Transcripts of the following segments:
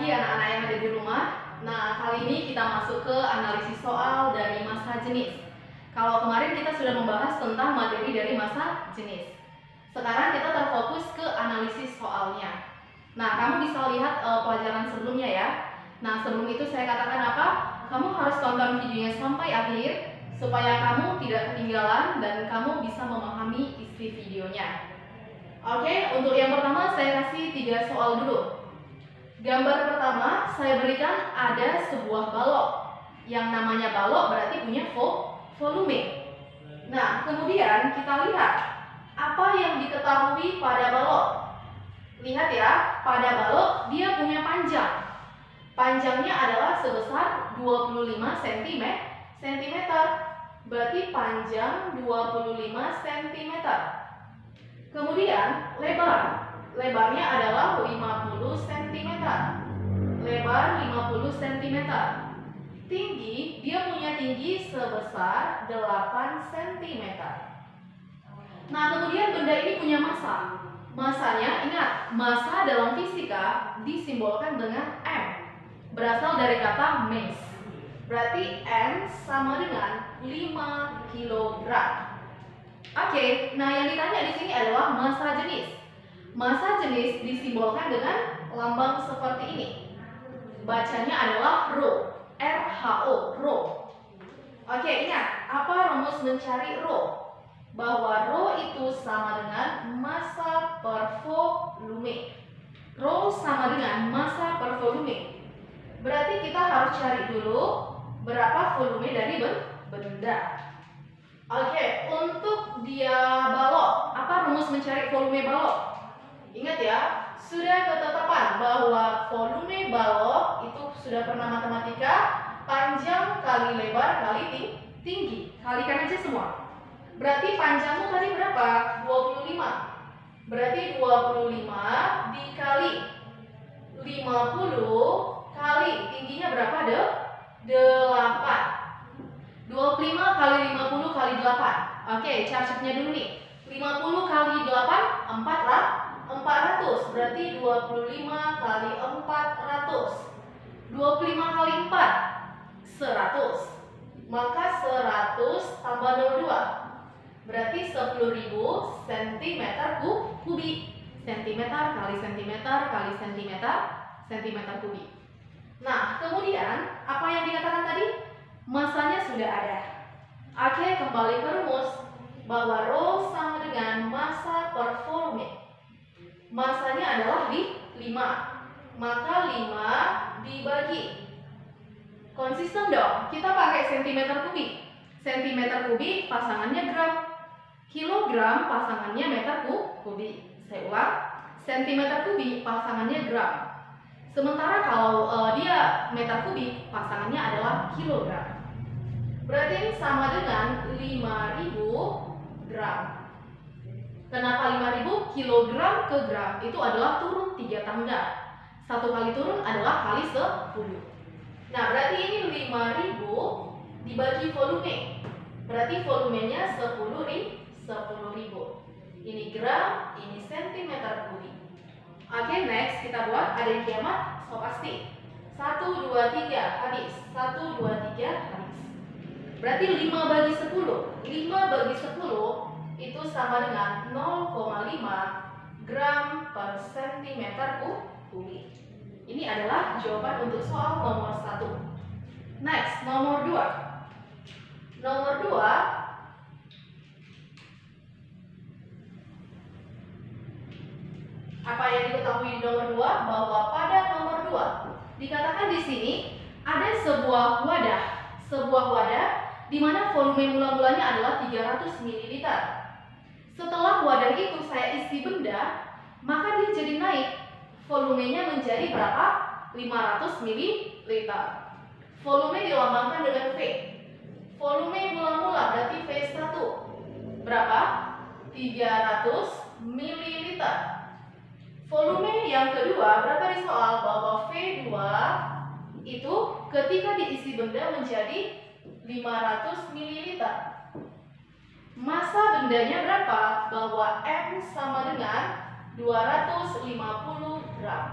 pagi anak-anak yang ada di rumah. Nah, kali ini kita masuk ke analisis soal dari massa jenis. Kalau kemarin kita sudah membahas tentang materi dari massa jenis. Sekarang kita terfokus ke analisis soalnya. Nah, kamu bisa lihat pelajaran sebelumnya ya. Nah, sebelum itu saya katakan apa? Kamu harus tonton videonya sampai akhir supaya kamu tidak ketinggalan dan kamu bisa memahami isi videonya. Oke, untuk yang pertama saya kasih 3 soal dulu. Gambar pertama saya berikan ada sebuah balok. Yang namanya balok berarti punya volume. Nah, kemudian kita lihat apa yang diketahui pada balok. Lihat ya, pada balok dia punya panjang. Panjangnya adalah sebesar 25 cm. Berarti panjang 25 cm. Kemudian lebarnya adalah 50 cm. Lebar 50 cm. Tinggi, dia punya tinggi sebesar 8 cm. Nah, kemudian benda ini punya massa. Massanya, ingat, massa dalam fisika disimbolkan dengan M. Berasal dari kata mass. Berarti M sama dengan 5 kg. Oke, nah yang ditanya di sini adalah massa jenis. Massa jenis disimbolkan dengan lambang seperti ini. Bacanya adalah Rho, RHO, Rho. Oke, ingat, apa rumus mencari Rho? Bahwa Rho itu sama dengan massa per volume. Rho sama dengan massa per volume. Berarti kita harus cari dulu berapa volume dari benda. Oke, untuk dia balok, apa rumus mencari volume balok? Ingat ya, sudah ketetapan bahwa volume balok itu sudah pernah matematika, panjang kali lebar kali tinggi. Kalikan aja semua. Berarti panjangmu tadi berapa? 25. Berarti 25 dikali 50 kali tingginya berapa? 8. 25 kali 50 kali 8. Oke, cap-capnya dulu nih. 50 kali 8, 400. Berarti 25 kali 400. 25 kali 4, 100. Maka 100 tambah 02. Berarti 10.000 cm kubik. Centimeter kali centimeter kali centimeter, centimeter kubik. Nah, kemudian apa yang dikatakan tadi? Massanya sudah ada. Oke, kembali ke rumus bahwa Rho sama dengan massa per volume. Massanya adalah 5. Maka 5 dibagi. Konsisten dong. Kita pakai centimeter kubik. Centimeter kubik pasangannya gram. Kilogram pasangannya meter kubik. Saya ulang. Centimeter kubik pasangannya gram. Sementara kalau dia meter kubik pasangannya adalah kilogram. Berarti ini sama dengan 5.000 gram. Kenapa 5.000? Kilogram ke gram itu adalah turun 3 tangga. 1 kali turun adalah kali 10. Nah, berarti ini 5.000 dibagi volume. Berarti volumenya 10.000. Ini gram, ini centimeter kubik. Oke, next kita buat ada yang kiamat, so pasti 1, 2, 3 habis. 1, 2, 3 habis. Berarti 5 bagi 10. 5 bagi 10 itu sama dengan 0,5 gram per centimeter kubik. Ini adalah jawaban untuk soal nomor 1. Next, nomor 2. Nomor 2, apa yang diketahui di nomor 2? Bahwa pada nomor 2 dikatakan di sini ada sebuah wadah. Sebuah wadah di mana volume mula-mulanya adalah 300 ml. Setelah wadah itu saya isi benda, maka dia jadi naik. Volumenya menjadi berapa? 500 ml. Volume dilambangkan dengan V. Volume mula-mula berarti V1. Berapa? 300 ml. Volume yang kedua, berapa di soal? Bahwa V2 itu ketika diisi benda menjadi 500 ml. Massa bendanya berapa? Bahwa M sama dengan 250 gram.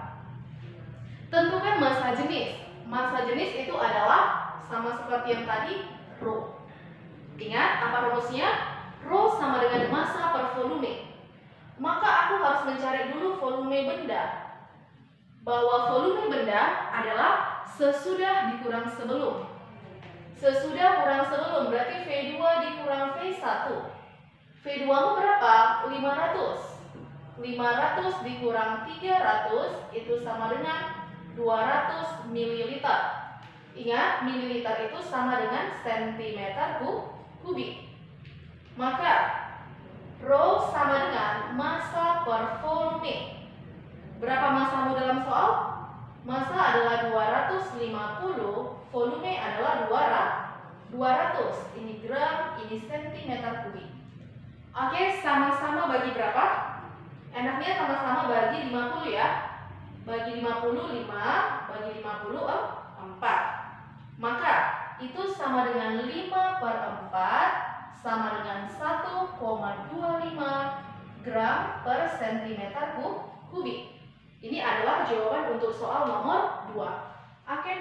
Tentukan massa jenis. Massa jenis itu adalah sama seperti yang tadi, rho. Ingat apa rumusnya? Rho sama dengan massa per volume. Maka aku harus mencari dulu volume benda. Bahwa volume benda adalah sesudah dikurang sebelum. Sesudah kurang sebelum berarti V2 dikurang V1. V2-mu berapa? 500. 500 dikurang 300 itu sama dengan 200 ml. Ingat, mililiter itu sama dengan cm kubik. Maka rho sama dengan massa per volume. Berapa massamu dalam soal? Massa adalah 250, volume adalah 200. Ini gram, ini cm kubik. Oke, sama-sama bagi berapa? Enaknya sama-sama bagi 50 ya. Bagi 50 5, bagi 50 4. Maka itu sama dengan 5 per 4 sama dengan 1,25 gram per cm kubik. Ini adalah jawaban untuk soal nomor 2. Oke,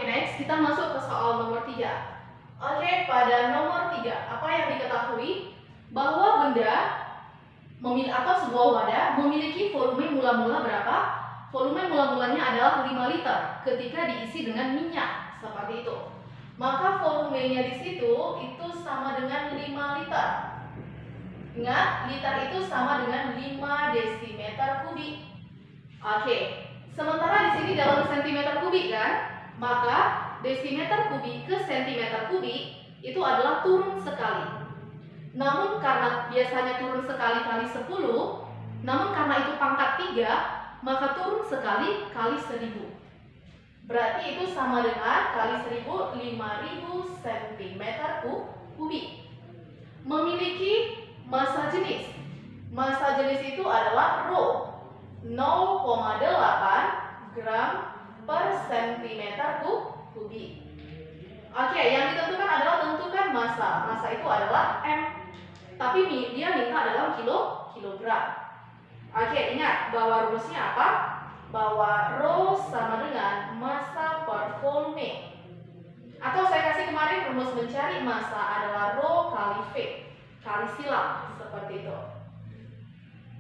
next kita masuk ke soal nomor 3. Oke, pada nomor 3, apa yang diketahui? Bahwa benda atau sebuah wadah memiliki volume mula-mula berapa? Volume mula-mulanya adalah 5 liter ketika diisi dengan minyak. Seperti itu. Maka volumenya di situ itu sama dengan 5 liter. Ingat, liter itu sama dengan 5 desimeter kubik. Oke. Sementara di sini dalam sentimeter kubik kan? Maka desimeter kubik ke sentimeter kubik itu adalah turun sekali. Namun karena biasanya turun sekali kali 10, namun karena itu pangkat 3, maka turun sekali kali 1000. Berarti itu sama dengan kali 1000, 5000 cm kubik. Memiliki massa jenis. Massa jenis itu adalah rho, 0,8 gram per cm kubik. Oke, yang ditentukan adalah tentukan massa. Massa itu adalah M. Tapi dia minta dalam kilogram. Oke, ingat bahwa rumusnya apa? Bahwa rho sama dengan massa per volume. Atau saya kasih kemarin rumus mencari massa adalah rho kali V, kali silang, seperti itu.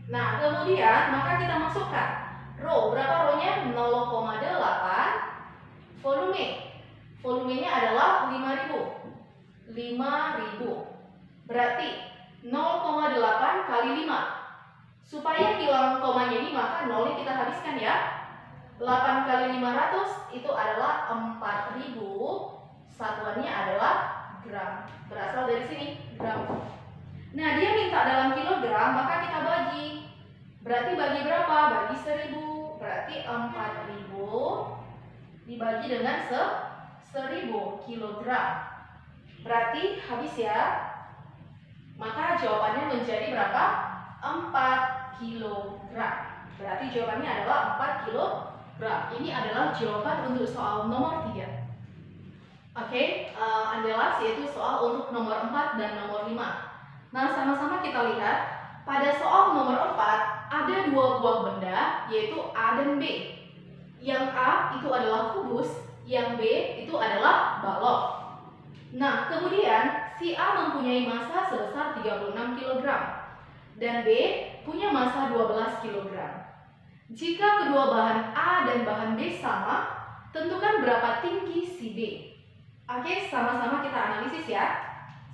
Nah, kemudian maka kita masukkan rho, berapa rho-nya? 0,8. Volumenya adalah 5000. Berarti 0,8 kali 5. Supaya hilang komanya ini maka 0 kita habiskan ya. 8 kali 500 itu adalah 4000. Satuannya adalah gram. Berasal dari sini, gram. Nah, dia minta dalam kilogram, maka kita bagi. Berarti bagi berapa? Bagi 1000. Berarti 4000 dibagi dengan 1000 kilogram. Berarti habis ya. Maka jawabannya menjadi berapa? 4 kilogram. Berarti jawabannya adalah 4 kilogram. Ini adalah jawaban untuk soal nomor 3. Oke, Andelas yaitu soal untuk nomor 4 dan nomor 5. Nah, sama-sama kita lihat pada soal nomor 4 ada dua buah benda yaitu A dan B. Yang A itu adalah kubus, yang B itu adalah balok. Nah, kemudian si A mempunyai massa sebesar 36 kg dan B punya massa 12 kg. Jika kedua bahan A dan bahan B sama, tentukan berapa tinggi si B. Oke, sama-sama kita analisis ya.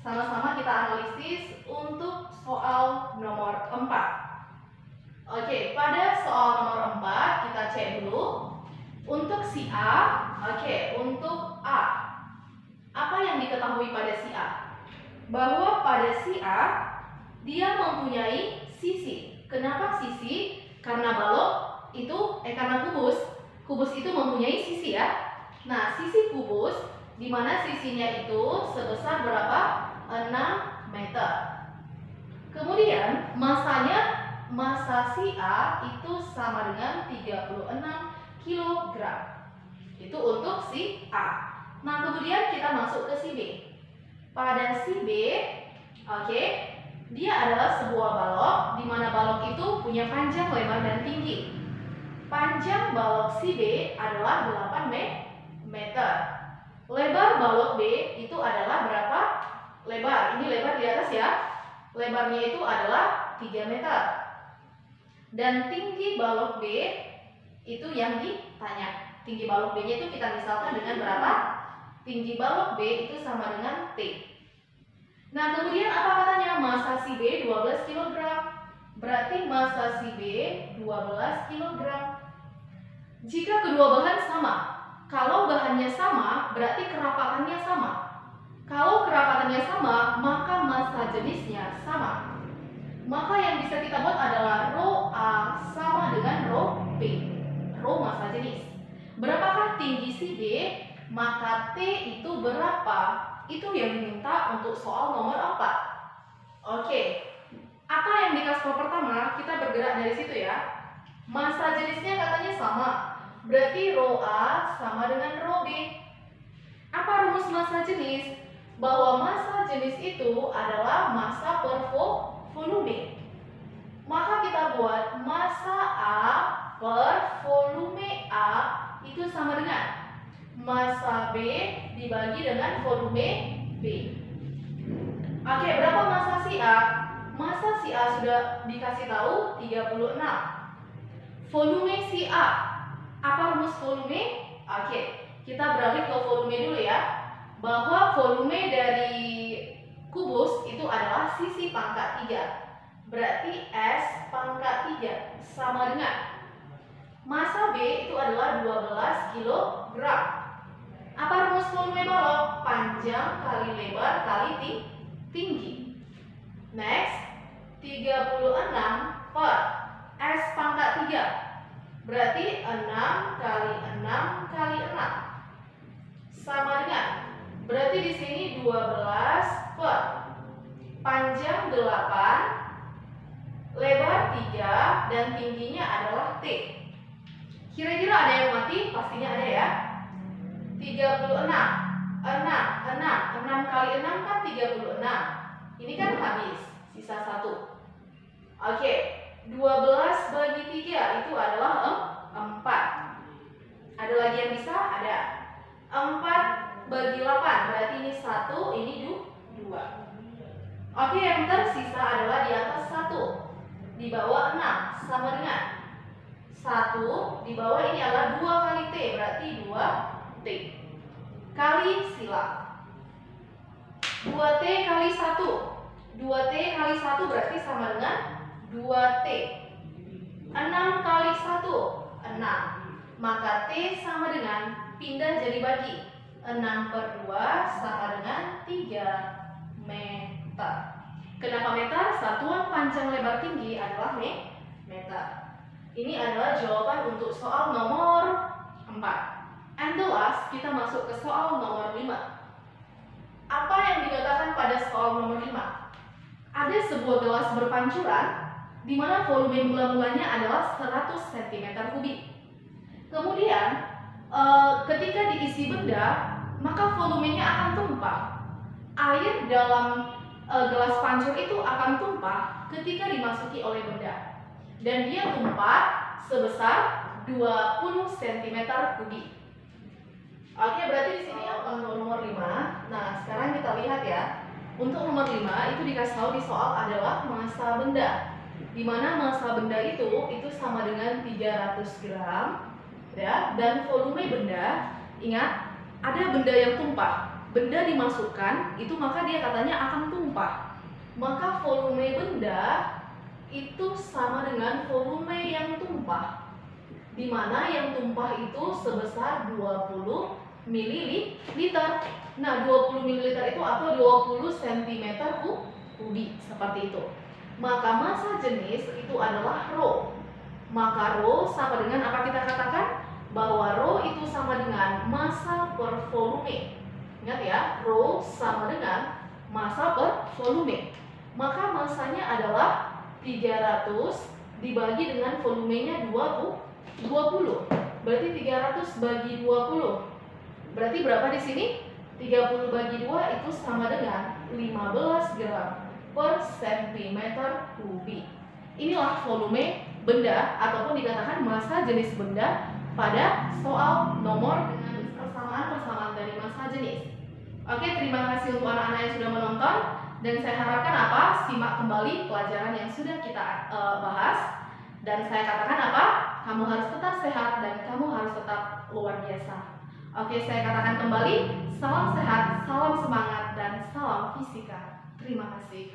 Sama-sama kita analisis untuk soal nomor 4. Oke, pada soal nomor 4 kita cek dulu. Untuk si A, oke, untuk A, apa yang diketahui pada si A? Bahwa pada si A, dia mempunyai sisi. Kenapa sisi? Karena balok itu, karena kubus itu mempunyai sisi ya. Nah, sisi kubus, di mana sisinya itu sebesar berapa? 6 meter. Kemudian massanya, massa si A itu sama dengan 36 kg. Itu untuk si A. Nah, kemudian kita masuk ke si B. Pada si B, oke, dia adalah sebuah balok di mana balok itu punya panjang, lebar, dan tinggi. Panjang balok si B adalah 8 meter. Lebar balok B itu adalah berapa lebar? Ini lebar di atas ya. Lebarnya itu adalah 3 meter. Dan tinggi balok B itu yang ditanya. Tinggi balok B-nya itu kita misalkan dengan berapa? Tinggi balok B itu sama dengan T. Nah, kemudian apa katanya? Masa si B 12 kg. Berarti masa si B 12 kg. Jika kedua bahan sama, kalau bahannya sama, berarti kerapatannya sama. Kalau kerapatannya sama, maka massa jenisnya sama. Maka yang bisa kita buat adalah rho A sama dengan rho B. Rho massa jenis. Berapakah tinggi si B? Maka T itu berapa? Itu yang diminta untuk soal nomor 4. Oke. Apa yang dikasih tahu pertama? Kita bergerak dari situ ya. Massa jenisnya katanya sama. Berarti rho A sama dengan rho B. Apa rumus massa jenis? Bahwa massa jenis itu adalah massa per volume. Maka kita buat massa A per volume A itu sama dengan massa B dibagi dengan volume B. Oke, berapa massa si A? Massa si A sudah dikasih tahu 36. Volume si A. Apa rumus volume? Oke, kita beralih ke volume dulu ya. Bahwa volume dari kubus itu adalah sisi pangkat 3. Berarti S pangkat 3 sama dengan massa B itu adalah 12 kg. Apa rumus volume balok? Panjang kali lebar kali tinggi. Next, 36 per S pangkat 3. Berarti 6 kali 6 kali 6 sama dengan, berarti di sini 12 per panjang 8, lebar 3 dan tingginya adalah T. Kira-kira ada yang mati? Pastinya ada ya. 36 6 kali 6 kan 36. Ini kan habis, sisa 1. Oke, 12 bagi 3 itu adalah 4. Ada lagi yang bisa? Ada. 4 bagi 8 berarti ini 1, ini 2. Oke, yang tersisa adalah di atas 1, di bawah 6 sama dengan 1, di bawah ini adalah 2 kali T, berarti 2T. Kali sila 2T kali 1. 2T kali 1 berarti sama dengan 2T. 6 kali 1 6. Maka T sama dengan, pindah jadi bagi, 6 per 2 sama dengan 3 meter. Kenapa meter? Satuan panjang lebar tinggi adalah meter. Ini adalah jawaban untuk soal nomor 4. And the last, kita masuk ke soal nomor 5. Apa yang dikatakan pada soal nomor 5? Ada sebuah gelas berpancuran di mana volume mula-mulanya adalah 100 cm3. Kemudian ketika diisi benda, maka volumenya akan tumpah. Air dalam gelas pancur itu akan tumpah ketika dimasuki oleh benda. Dan dia tumpah sebesar 20 cm3. Oke, berarti di sini nomor 5. Nah, sekarang kita lihat ya. Untuk nomor 5 itu dikasih tahu di soal adalah massa benda. Di mana massa benda itu sama dengan 300 gram ya, dan volume benda, ingat, ada benda yang tumpah. Benda dimasukkan itu maka dia katanya akan tumpah. Maka volume benda itu sama dengan volume yang tumpah. Di mana yang tumpah itu sebesar 20 ml. Nah, 20 ml itu atau 20 cm3 seperti itu. Maka massa jenis itu adalah rho. Maka rho sama dengan apa kita katakan? Bahwa rho itu sama dengan massa per volume. Ingat ya, rho sama dengan massa per volume. Maka massanya adalah 300 dibagi dengan volumenya 20. Berarti 300 bagi 20. Berarti berapa di sini? 30 bagi 2 itu sama dengan 15 gram per cm3. Inilah volume benda ataupun dikatakan massa jenis benda pada soal nomor dengan persamaan dari massa jenis. Oke, terima kasih untuk anak-anak yang sudah menonton, dan saya harapkan apa? Simak kembali pelajaran yang sudah kita bahas, dan saya katakan apa? Kamu harus tetap sehat dan kamu harus tetap luar biasa. Oke, saya katakan kembali, salam sehat, salam semangat, dan salam fisika. Terima kasih.